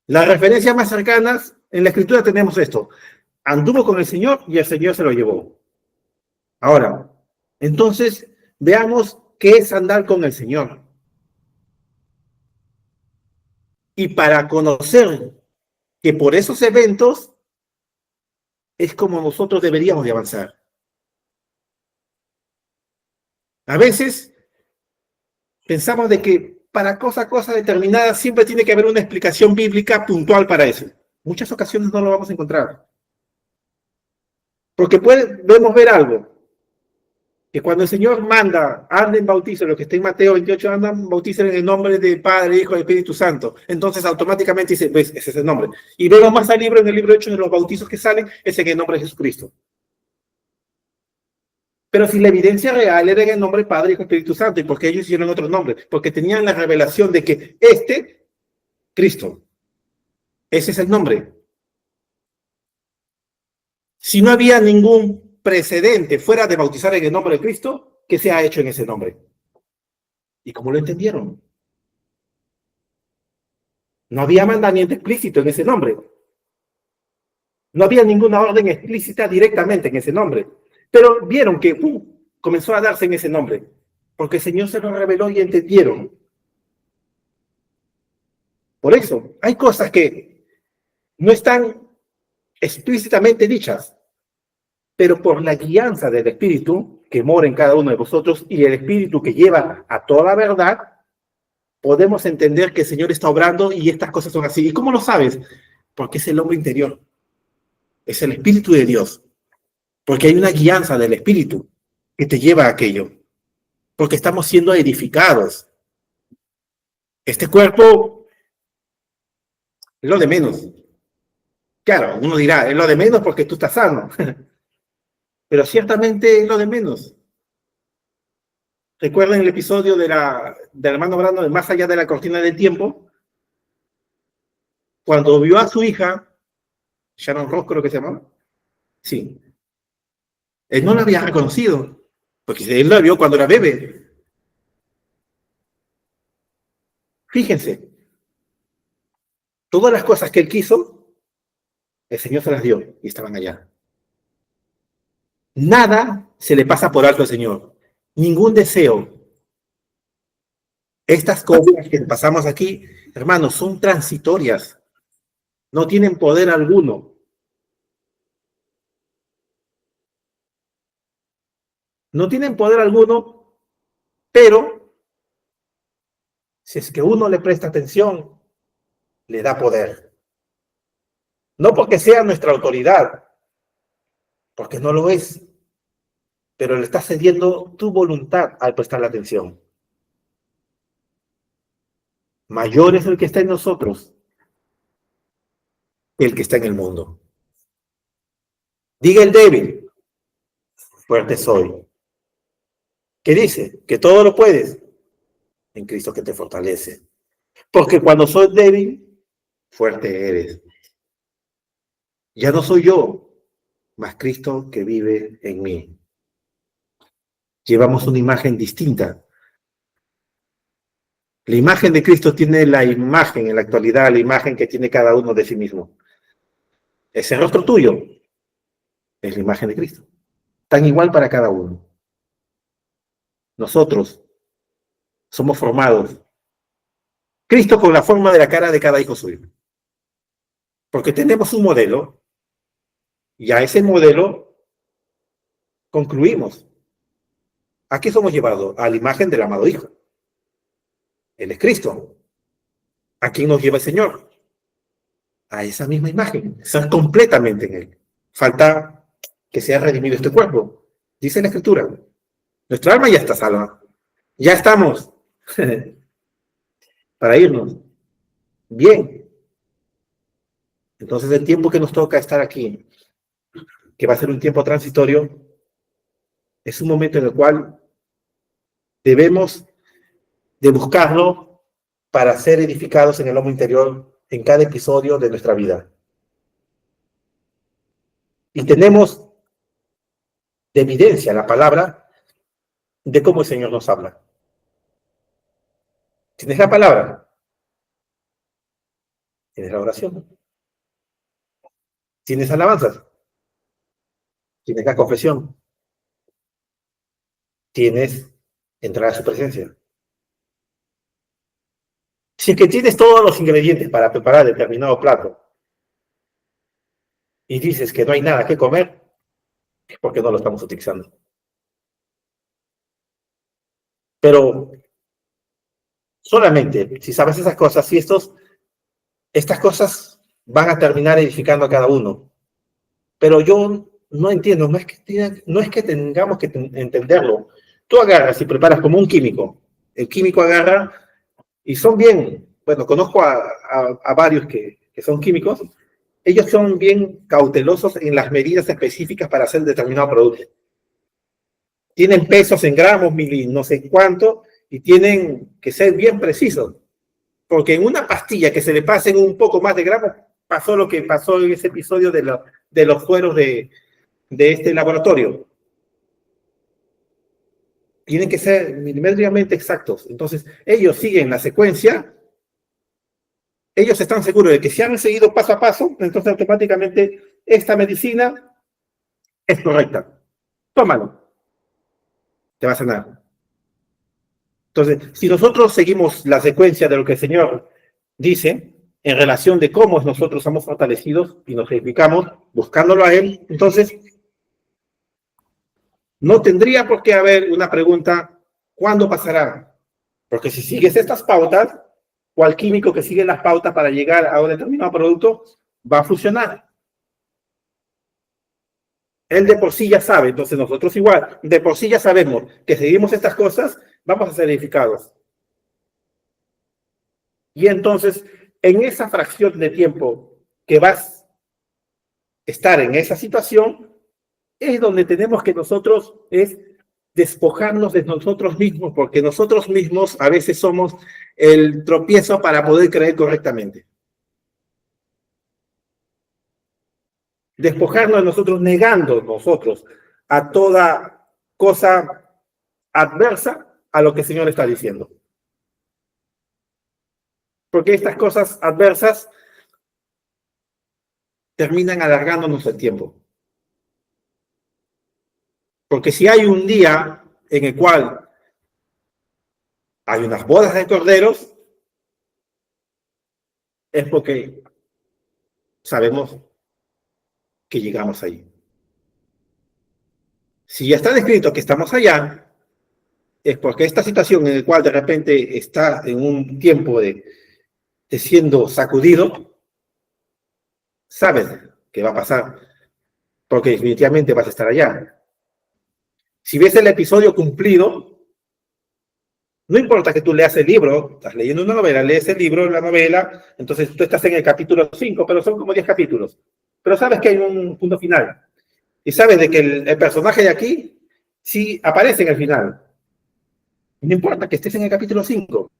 Las referencias más cercanas en la Escritura tenemos esto. Anduvo con el Señor y el Señor se lo llevó. Ahora, entonces, veamos qué es andar con el Señor. Y para conocer que por esos eventos es como nosotros deberíamos de avanzar. A veces pensamos de que para cosa determinada siempre tiene que haber una explicación bíblica puntual para eso. Muchas ocasiones no lo vamos a encontrar. Porque podemos ver algo, que cuando el Señor manda, anden, bauticen, lo que está en Mateo 28, andan, bauticen en el nombre del Padre, Hijo y Espíritu Santo. Entonces automáticamente dice, pues ese es el nombre. Y vemos más al libro, en el libro hecho de los bautizos que salen, es en el nombre de Jesucristo. Pero si la evidencia real era en el nombre Padre, Hijo y Espíritu Santo, ¿y por qué ellos hicieron otro nombre? Porque tenían la revelación de que Cristo, ese es el nombre. Si no había ningún precedente fuera de bautizar en el nombre de Cristo, ¿qué se ha hecho en ese nombre? ¿Y cómo lo entendieron? No había mandamiento explícito en ese nombre. No había ninguna orden explícita directamente en ese nombre. Pero vieron que comenzó a darse en ese nombre, porque el Señor se lo reveló y entendieron. Por eso, hay cosas que no están explícitamente dichas, pero por la guianza del Espíritu que mora en cada uno de vosotros y el Espíritu que lleva a toda verdad, podemos entender que el Señor está obrando y estas cosas son así. ¿Y cómo lo sabes? Porque es el hombre interior, es el Espíritu de Dios, porque hay una guianza del Espíritu que te lleva a aquello, porque estamos siendo edificados. Este cuerpo es lo de menos. Claro, uno dirá, es lo de menos porque tú estás sano, pero ciertamente es lo de menos. ¿Recuerdan el episodio del hermano Brando de Más allá de la cortina del tiempo? Cuando vio a su hija, Sharon Ross creo que se llamaba, sí, él no la había reconocido, porque él la vio cuando era bebé. Fíjense, todas las cosas que él quiso, el Señor se las dio y estaban allá. Nada se le pasa por alto al Señor, ningún deseo. Estas cosas que pasamos aquí, hermanos, son transitorias, no tienen poder alguno. No tienen poder alguno, pero si es que uno le presta atención, le da poder. No porque sea nuestra autoridad, porque no lo es, pero le estás cediendo tu voluntad al prestarle atención. Mayor es el que está en nosotros que el que está en el mundo. Diga el débil, fuerte soy. ¿Qué dice? Que todo lo puedes en Cristo que te fortalece. Porque cuando soy débil, fuerte eres. Ya no soy yo, mas Cristo que vive en mí. Llevamos una imagen distinta. La imagen de Cristo tiene la imagen en la actualidad, la imagen que tiene cada uno de sí mismo. Ese rostro tuyo es la imagen de Cristo. Tan igual para cada uno. Nosotros somos formados. Cristo con la forma de la cara de cada hijo suyo. Porque tenemos un modelo y a ese modelo concluimos. ¿A qué somos llevados? A la imagen del amado Hijo. Él es Cristo. ¿A quién nos lleva el Señor? A esa misma imagen. Ser completamente en Él. falta que sea redimido este cuerpo. Dice la Escritura, nuestra alma ya está salva. Ya estamos para irnos. Bien. Entonces el tiempo que nos toca estar aquí, que va a ser un tiempo transitorio, es un momento en el cual debemos de buscarlo para ser edificados en el hombre interior en cada episodio de nuestra vida. Y tenemos de evidencia la palabra de cómo el Señor nos habla. ¿Tienes la palabra? ¿Tienes la oración? ¿Tienes alabanzas? ¿Tienes la confesión? ¿Tienes entrar a su presencia? Si es que tienes todos los ingredientes para preparar determinado plato y dices que no hay nada que comer, es porque no lo estamos utilizando. Pero solamente si sabes esas cosas, si estas cosas van a terminar edificando a cada uno. Pero yo no entiendo, no es que tengamos que entenderlo. Tú agarras y preparas como un químico. El químico agarra y son bien, bueno, conozco a varios que son químicos. Ellos son bien cautelosos en las medidas específicas para hacer determinado producto. Tienen pesos en gramos, no sé cuánto, y tienen que ser bien precisos. Porque en una pastilla que se le pasen un poco más de gramos, pasó lo que pasó en ese episodio de los fueros de este laboratorio. Tienen que ser milimétricamente exactos. Entonces, ellos siguen la secuencia. Ellos están seguros de que si han seguido paso a paso, entonces automáticamente esta medicina es correcta. Tómalo. Te va a sanar. Entonces, si nosotros seguimos la secuencia de lo que el Señor dice en relación de cómo nosotros somos fortalecidos y nos edificamos buscándolo a Él, entonces no tendría por qué haber una pregunta, ¿cuándo pasará? Porque si sigues estas pautas, cual químico que sigue las pautas para llegar a un determinado producto va a funcionar. Él de por sí ya sabe, entonces nosotros igual, de por sí ya sabemos que seguimos estas cosas, vamos a ser edificados. Y entonces, en esa fracción de tiempo que vas a estar en esa situación, es donde tenemos que nosotros es despojarnos de nosotros mismos, porque nosotros mismos a veces somos el tropiezo para poder creer correctamente. Despojarnos de nosotros, negando nosotros a toda cosa adversa a lo que el Señor está diciendo. Porque estas cosas adversas terminan alargándonos el tiempo. Porque si hay un día en el cual hay unas bodas de corderos, es porque sabemos que llegamos ahí. Si ya está descrito que estamos allá, es porque esta situación en la cual de repente está en un tiempo de siendo sacudido, sabes que va a pasar, porque definitivamente vas a estar allá. Si ves el episodio cumplido, no importa que tú leas el libro, estás leyendo una novela, lees el libro, la novela, entonces tú estás en el capítulo 5, pero son como 10 capítulos. Pero sabes que hay un punto final. Y sabes de que el personaje de aquí sí aparece en el final. No importa que estés en el capítulo 5.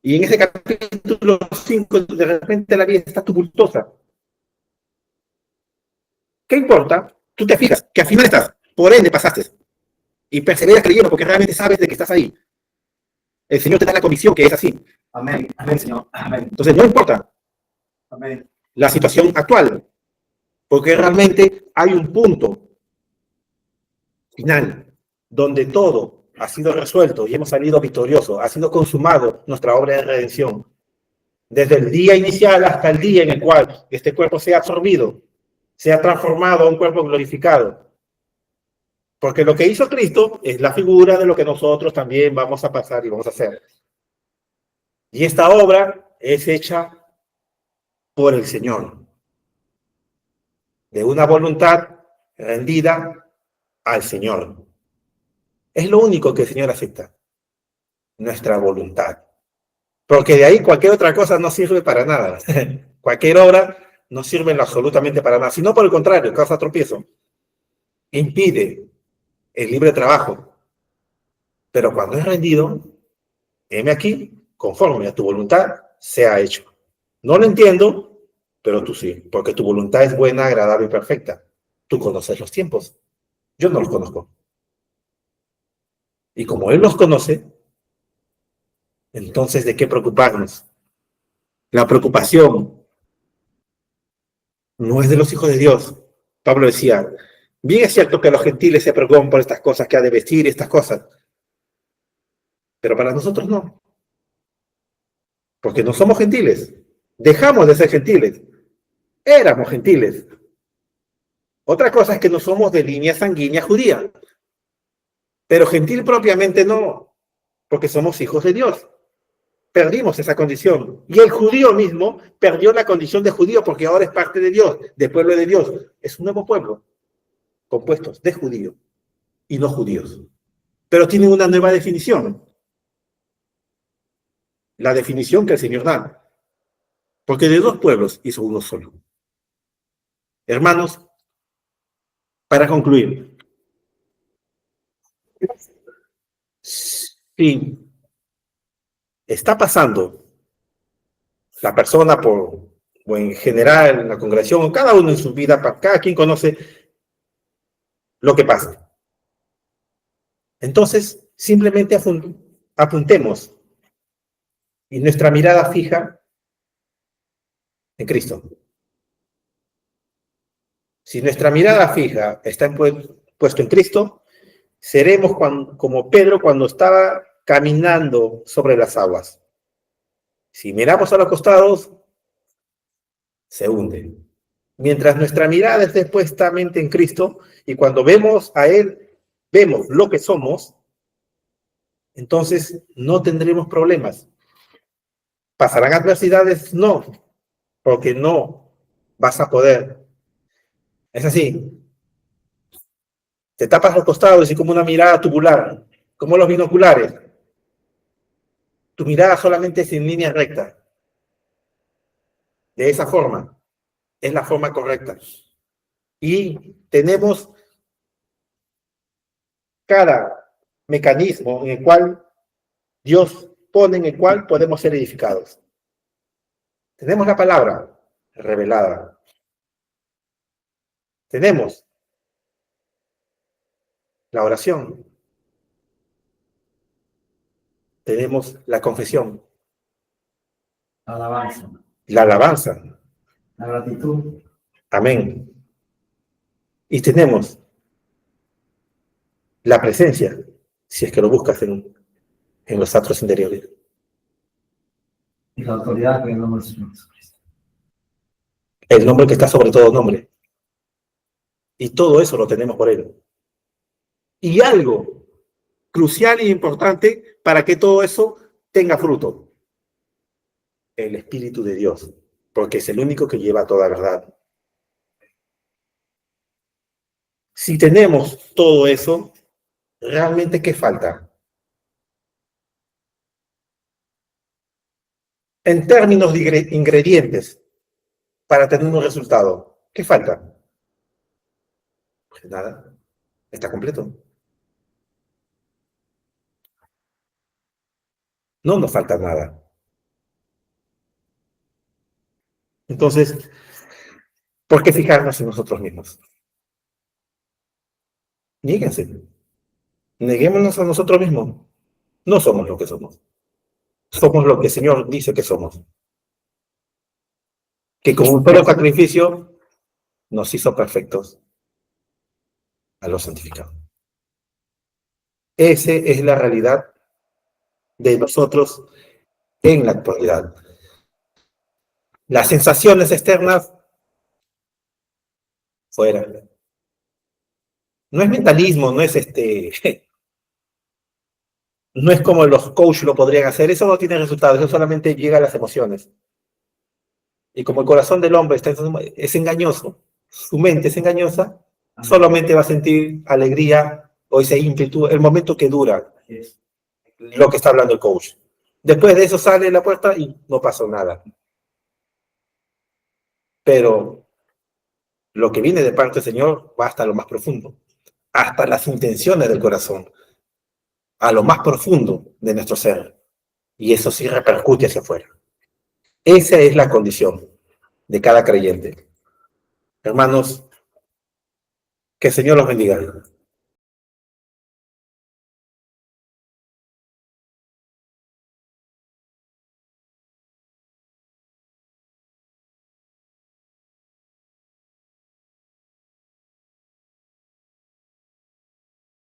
Y en ese capítulo 5, de repente la vida está tumultuosa. ¿Qué importa? Tú te fijas que al final estás, por ende pasaste. Y perseveras creyendo porque realmente sabes de que estás ahí. El Señor te da la convicción que es así. Amén. Amén, Señor. Amén. Entonces no importa Amén. la situación actual, porque realmente hay un punto final donde todo ha sido resuelto y hemos salido victoriosos, ha sido consumado nuestra obra de redención. Desde el día inicial hasta el día en el cual este cuerpo sea absorbido, sea transformado a un cuerpo glorificado. Porque lo que hizo Cristo es la figura de lo que nosotros también vamos a pasar y vamos a hacer. Y esta obra es hecha por el Señor, de una voluntad rendida al Señor. Es lo único que el Señor acepta, nuestra voluntad. Porque de ahí cualquier otra cosa no sirve para nada. Cualquier obra no sirve absolutamente para nada, sino por el contrario, causa tropiezo, impide el libre trabajo. Pero cuando es rendido, heme aquí, conforme a tu voluntad, sea hecho. No lo entiendo, pero tú sí, porque tu voluntad es buena, agradable y perfecta. Tú conoces los tiempos. Yo no los conozco. Y como Él los conoce, entonces, ¿de qué preocuparnos? La preocupación no es de los hijos de Dios. Pablo decía, bien es cierto que los gentiles se preocupan por estas cosas que ha de vestir y estas cosas, pero para nosotros no, porque no somos gentiles. Dejamos de ser gentiles. Éramos gentiles. Otra cosa es que no somos de línea sanguínea judía, pero gentil propiamente no, porque somos hijos de Dios. Perdimos esa condición. Y el judío mismo perdió la condición de judío porque ahora es parte de Dios, del pueblo de Dios. Es un nuevo pueblo, compuestos de judíos y no judíos. Pero tienen una nueva definición. La definición que el Señor da. Porque de dos pueblos hizo uno solo. Hermanos, para concluir, si está pasando la persona o en general en la congregación, o cada uno en su vida, cada quien conoce lo que pasa. Entonces, simplemente apuntemos y nuestra mirada fija en Cristo. Si nuestra mirada fija está puesto en Cristo, seremos como Pedro cuando estaba caminando sobre las aguas. Si miramos a los costados, se hunde. Mientras nuestra mirada esté puestamente en Cristo y cuando vemos a Él, vemos lo que somos, entonces no tendremos problemas. ¿Pasarán adversidades? No, porque no vas a poder. Es así. Te tapas los costados y como una mirada tubular, como los binoculares. Tu mirada solamente es en línea recta. De esa forma, es la forma correcta. Y tenemos cada mecanismo en el cual Dios pone, en el cual podemos ser edificados. Tenemos la palabra revelada. Tenemos la oración. Tenemos la confesión. La alabanza. La alabanza. La gratitud. Amén. Y tenemos la presencia, si es que lo buscas en los atros interiores. Y la autoridad en el nombre del Señor Jesucristo. El nombre que está sobre todo nombre. Y todo eso lo tenemos por Él. Y algo crucial e importante para que todo eso tenga fruto. El Espíritu de Dios. Porque es el único que lleva toda verdad. Si tenemos todo eso, ¿realmente qué falta? En términos de ingredientes para tener un resultado, ¿qué falta? Pues nada, está completo. No nos falta nada. Entonces, ¿por qué fijarnos en nosotros mismos? Níguense. Neguémonos a nosotros mismos. No somos lo que somos. Somos lo que el Señor dice que somos. Que con un solo sacrificio nos hizo perfectos a los santificados. Esa es la realidad de nosotros en la actualidad. Las sensaciones externas, fuera. No es mentalismo, no es No es como los coaches lo podrían hacer, eso no tiene resultados, eso solamente llega a las emociones. Y como el corazón del hombre es engañoso, su mente es engañosa, solamente va a sentir alegría o ese ímpetu, el momento que dura, lo que está hablando el coach. Después de eso sale la puerta y no pasó nada. Pero lo que viene de parte del Señor va hasta lo más profundo, hasta las intenciones del corazón, a lo más profundo de nuestro ser. Y eso sí repercute hacia afuera. Esa es la condición de cada creyente. Hermanos, que el Señor los bendiga.